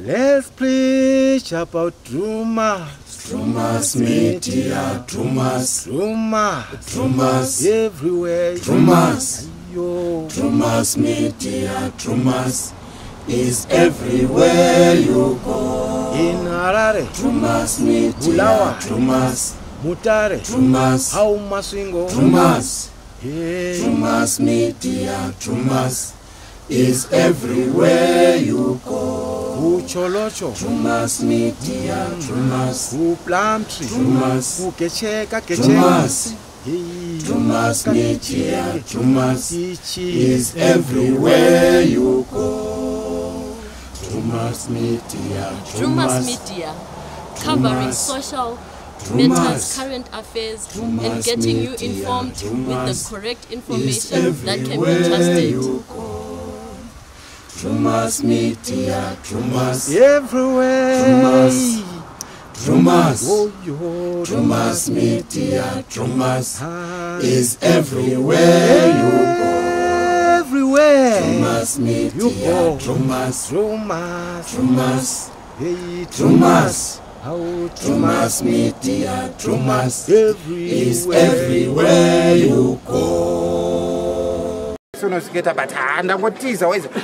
Let's preach about Drewmas. Drewmas media, Drewmas, Drewmas everywhere. Drewmas, Yo. Drewmas media, Drewmas is everywhere you go. In Harare, Drewmas media, Bulawa, Drewmas, Mutare, Drewmas, How Maswingo, Drewmas, yeah. Drewmas media, Drewmas is everywhere you go. Cholocho, Drewmas media, Drewmas, Plum Tree, Drewmas, Kecheka, Drewmas, Drewmas media, Drewmas is everywhere you go. Drewmas media, Drewmas media, covering social matters, current affairs, and getting you informed with the correct information that can be trusted. Drewmas media, Drewmas everywhere. Drewmas, Oh, yo. Drewmas media, Drewmas is everywhere you go. Everywhere. Drewmas media, You go. Drewmas, Drewmas. Hey, Drewmas, How Drewmas media, Drewmas is everywhere. everywhere you go.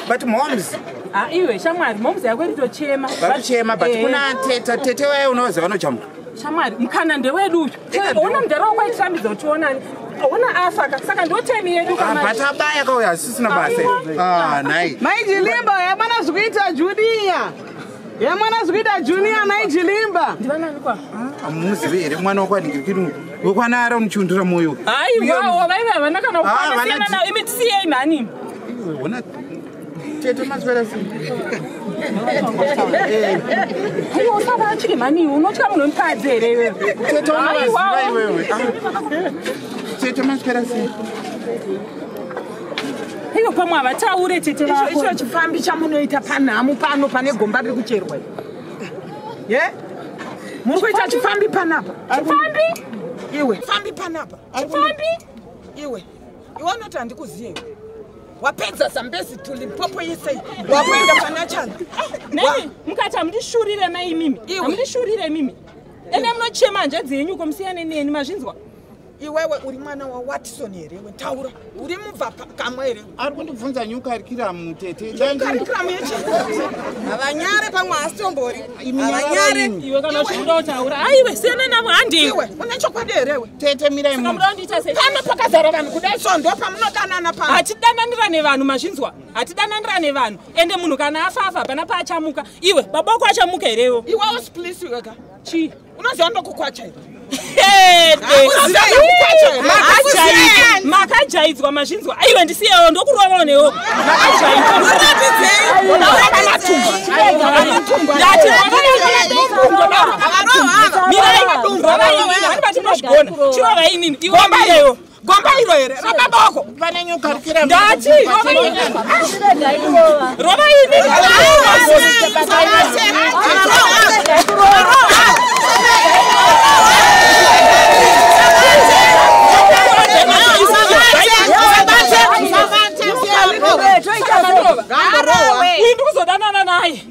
But moms, iwe shamwari moms yakweri tochema chema, but kuna tete wewe unoza wanochamuka. shamwari mukana ndewedu uyu ona mudhara wakwaitambidza uchionani ona afa saka ndotemi yedu But abaya kauya sisina basa. Nai. Maijilimba yamana zvikuita Judia. Yamana zvikuita Junior Maijilimba. ndivananukwa Amuzivere mwana wakwadikirinu. Ukwana unchundura moyo. aiwa vaiva vana kana ukasiyana nawo imi tisiyei mani Ona tete maswera si. aiwa usavatyi mani unotya munhu mukadzi here iwewe Tete unowasiva iwewe. Tete maswera si. iwo pamwe havataure tete vako Icho chifambi chamunoita panhamu pano pane gomba riri kucherwa. Ye? Muri kuita chifambi panapa. chifambi Iwe. Chifambi panapa. chifambi Iwe. Iwe unoti handikuziye. Wapedza Zambezi to Limpopo yese. Wakwenda pana chana. neni mukati hamundishurire mai mimi Iwe. hamundishurire mimi ene munochema hanzvadzi yenyu komusiyane neni mazvinzwa Iwewe uri mwana wa Watson here. Iwe taura. Uri mubva kamwe here. Ari kundibvunza curriculum tete. Curriculum yechi. Avanyare pamwe asitombori. Avanyare. iwe kana uchida kutaura aiwe siyana navo handiwe Iwe unechokwadi here iwe. Tete mirai saka munhu. muda kundiita sei Pano pakazara vanhu kudai so ndo pamunodanana pano. hatidananira nevanhu mazvinzwa hatidananira nevanhu ende munhu kana afafa hapana paachamuka iwe babako achamuka herewo Iwewe splisi wega. chii Unoziva ndokukwacha here. makajaidzwa mazvinzwa aiwe ndisiyewo ndokurovonewo miraivatinosvigona chirovainini iwombirewo Gomba iro here. Rababoko. Vanenyu curriculum. ndati rovainini ndikuzodanana naye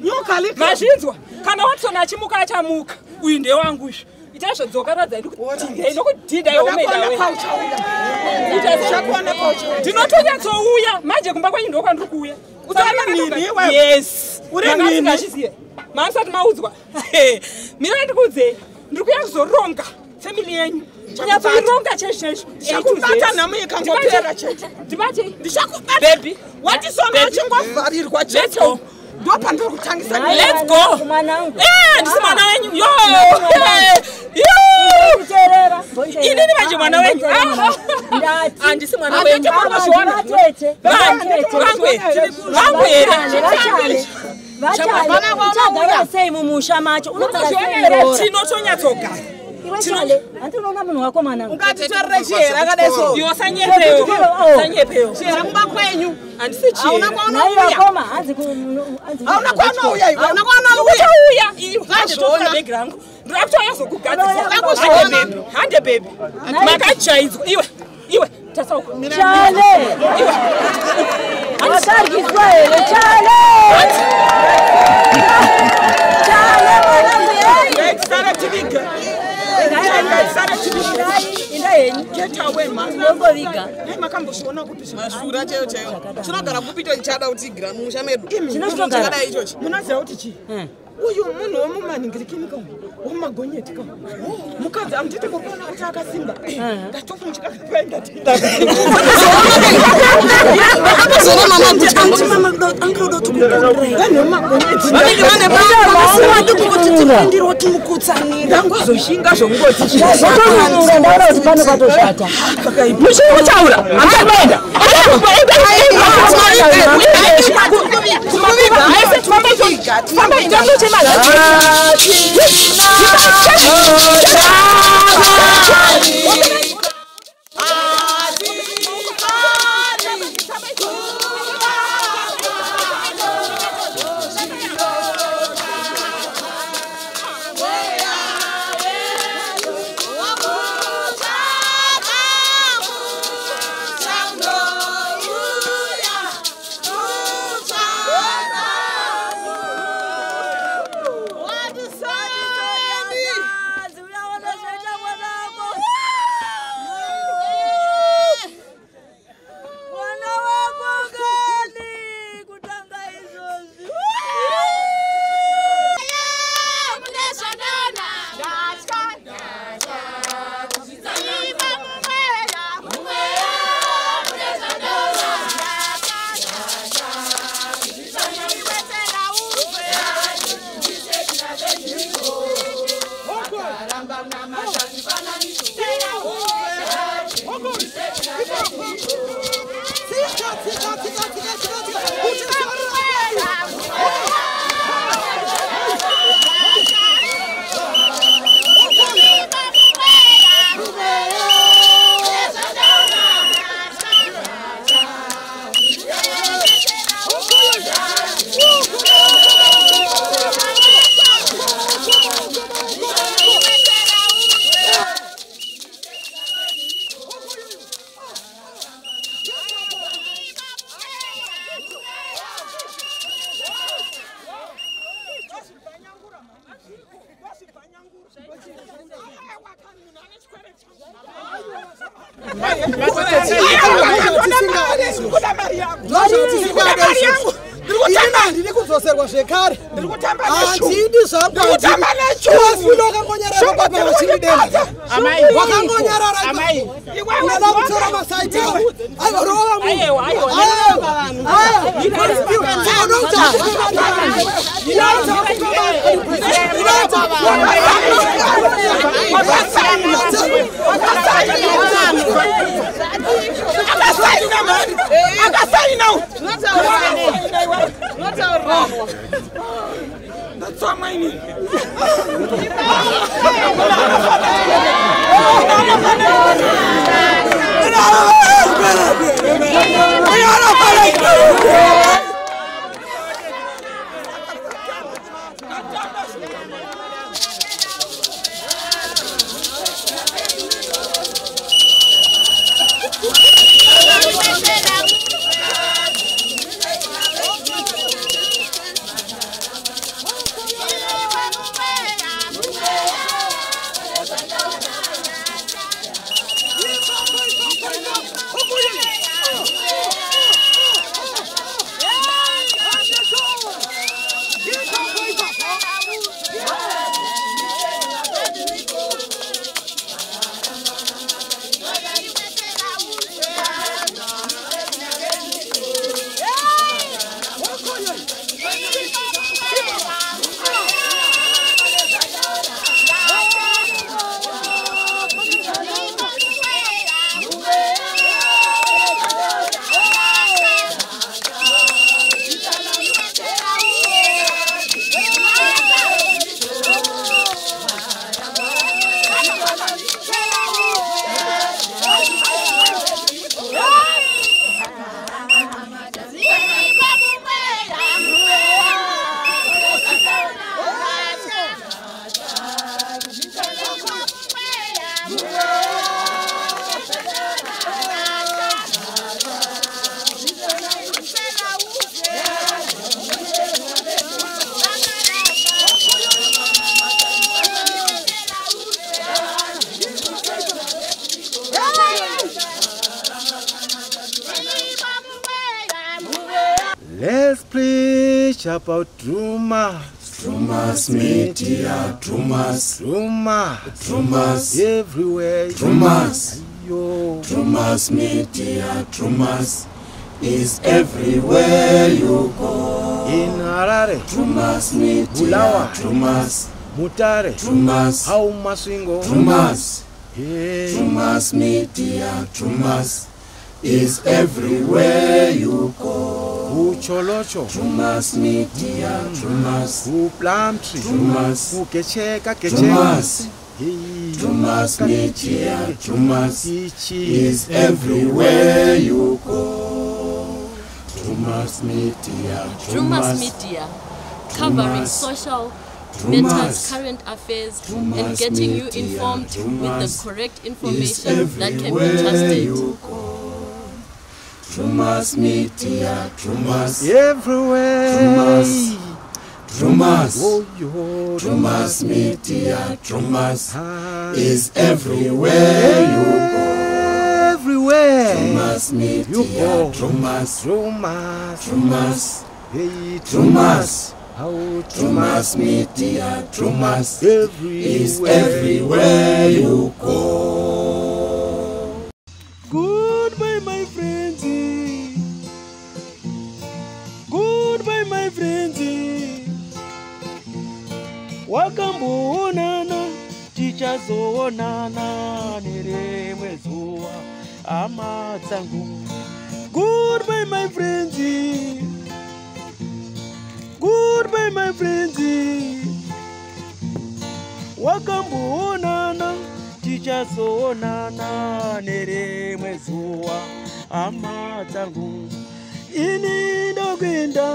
mazvinzwa kana Watson achimuka achamuka uyu ndewangu izvo ichaizvodzoka radzainokudhidha ndinotonyatsouya manje kumba kwenyu ndokwandiri kuuya yes uriasingazvizive manisati maudzwa mira ndikuudzei ndiri kuya kuzoronga family yenyu nyatsoironga chezvezvo Ndikubata namuika ngopera chete. ndibate Ndishakubata. baby Watisona achingovharirwa chete. Ndopa ndiri kutangisa. let's go ndisi mwana wenyu yo inini manje mwana wenyu handisi mwana wenyu vangu here Vachale sei mumusha macho unogara sei tinotonyatsoga Chale, antunaona munhu wako mana. Ungatitorere chihera akadeso. Iwo sanyepeyo. Sanyepeyo. Chihera kumba kwenyu. Andisi chihera. Hauna kwaunouya. Koma hanzi hauna kwaunouya iwe. Hauna kwaunouya. Uchauya. Iwe ngazviona bag rangu. Ndirakutoya zokugadzisa. Hande baby. Makachaidzwa. Iwe. Tasauko. Chale. Iwe. Atarikiswa here. Chale. Chale mwanangu. Sara chiviga. Get away, man. Nongoviga. Makambozviona kuti mashura chaiyo chaiyo. Chinogara kupita chichada utigira mumusha medu. Chinotogara ichochi. Munoziva kuti chi? Uyu munhu womumaningirikini kamwe. Womumagonyeti kamwe. Mukadzi amutete kuona kuti akasimba. Ngatofunjika kapaenda tinda. Akazona mama kuti mama angoda tukukure. Vanhu vomagonyeti. Vanenge vane baba kuti ndiro timukutsanira. Ngozoshinga zvongoti. Ndaura kuti pano patoshata. Muchiri kutaura. Akaenda. That's all I need. Yeah. about Drewmas. Drewmas media, Drewmas, Drewmas everywhere. Drewmas, Yo. Drewmas media, Drewmas is everywhere you go. In Harare, Drewmas media, Bulawayo, Drewmas, Mutare, Drewmas, Haumaswingo, Drewmas, Hey. Drewmas media, Drewmas is everywhere you go. Ucholocho, Drewmas media, Drewmas, Plumtree, Drewmas, Kecheka, Drewmas, Hey. Drewmas media, Drewmas Ichi is everywhere you go. Drewmas media, Drewmas Media, covering social matters, current affairs, and getting you informed with the correct information that can be trusted. Drewmas media, Drewmas, everywhere. Drewmas, Oh, yo. Drewmas media, Drewmas Ah. is everywhere you go. Everywhere. Drewmas You media, go. Drewmas, Drewmas. Drewmas, Hey, Drewmas, How Drewmas media, Drewmas is everywhere. everywhere you go. Goodbye, my friends. Goodbye, my friends. Wakambonana, tichazoonana nerimwe zuva hama dzangu. Goodbye, my friends. Goodbye, my friends. Wakambonana, tichazoonana nerimwe zuva hama dzangu. Ini ndokwenda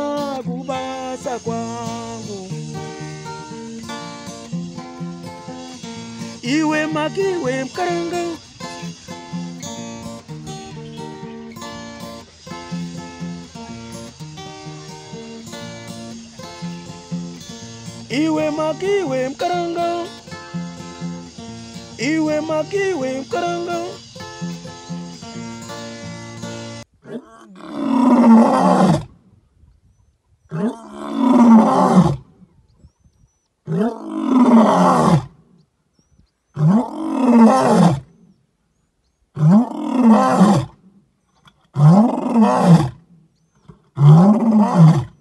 kubasa kwangu. Iwe makiwe mkaranga. Iwe makiwe mkaranga. Iwe makiwe mkaranga. Drewmas.